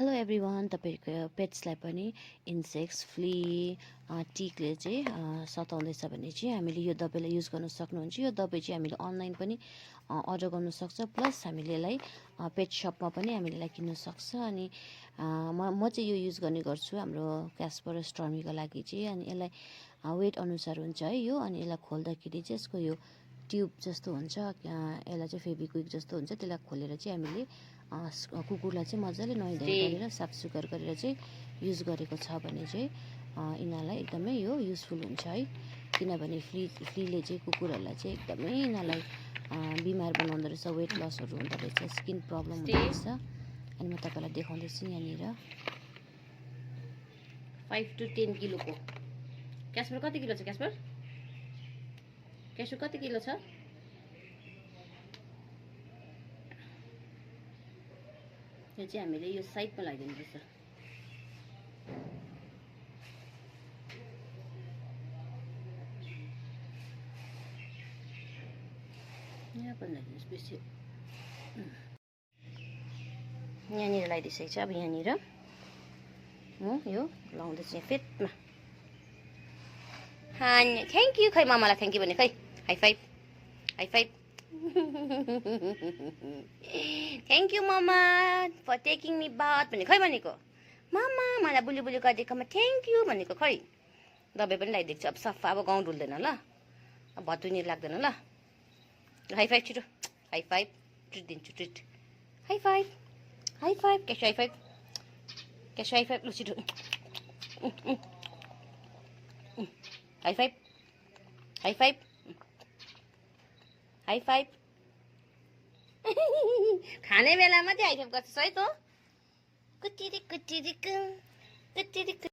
Hello everyone, तपाईँको पेट्सलाई पनि insects, flee, टिकले चाहिँ सताउँदैछ भने चाहिँ हामीले यो दबाईलाई युज गर्न सक्नुहुन्छ। यो दबाई चाहिँ हामीले अनलाइन पनि अर्डर गर्नु सक्छ, प्लस हामीले यसलाई पेट सपमा पनि हामीले यसलाई किन्नु सक्छ। अनि म चाहिँ यो युज गर्ने गर्छु हाम्रो क्यास्पर र स्टर्मीको लागि चाहिँ। अनि यसलाई वेट अनुसार हुन्छ है यो। अनि यसलाई खोल्दाखेरि चाहिँ यसको यो ट्युब जस्तो हुन्छ, यसलाई चाहिँ फेभिक्विक जस्तो हुन्छ, त्यसलाई खोलेर चाहिँ हामीले कुकुरलाई चाहिँ मजाले नुहाइधुवाइ गरेर साफसुग्घर गरेर चाहिँ युज गरेको छ भने चाहिँ यिनीहरूलाई एकदमै यो युजफुल हुन्छ है। किनभने फ्लीले चाहिँ कुकुरहरूलाई चाहिँ एकदमै यिनीहरूलाई बिमार बनाउँदो रहेछ, वेट लसहरू हुँदो रहेछ, स्किन प्रब्लम हुँदो रहेछ। अनि म तपाईँलाई देखाउँदैछु यहाँनिर 5 to 10 किलोको। क्यास्पर कति किलो छ? क्यास्पर कति किलो छ? यो चाहिँ हामीले यो साइडमा लगाइदिनुपर्छ। यहाँ पनि लगाइदिनुहोस् बेसी। यहाँनिर लगाइदिइसकेको छ। अब यहाँनिर म यो लाउँदैछु यहाँ पेटमा। Thank you. खै मामालाई थ्याङ्क यू भने खै। High five, high five. Thank you मामा फर टेकिङ मी बाथ भने खै भनेको। मामा मलाई बुली बुली गरिदिएकोमा थ्याङ्क यू भनेको खै। दबाई पनि लगाइदिएको छु। अब सफा अब गाउँ डुल्दैन ल, अब भतुनी लाग्दैन ल। हाई फाइभ छिटो, हाई फाइभ। ट्रिट दिन्छु, treat. High five, high five. क्यासो हाई फाइभ, क्यासो हाई फाइभ। लु छिटो, high five, high five, high five. खाने बेलामा चाहिँ हाई फाइभ गर्छस् है त। कुटिरी कुटिरी कुटिरी।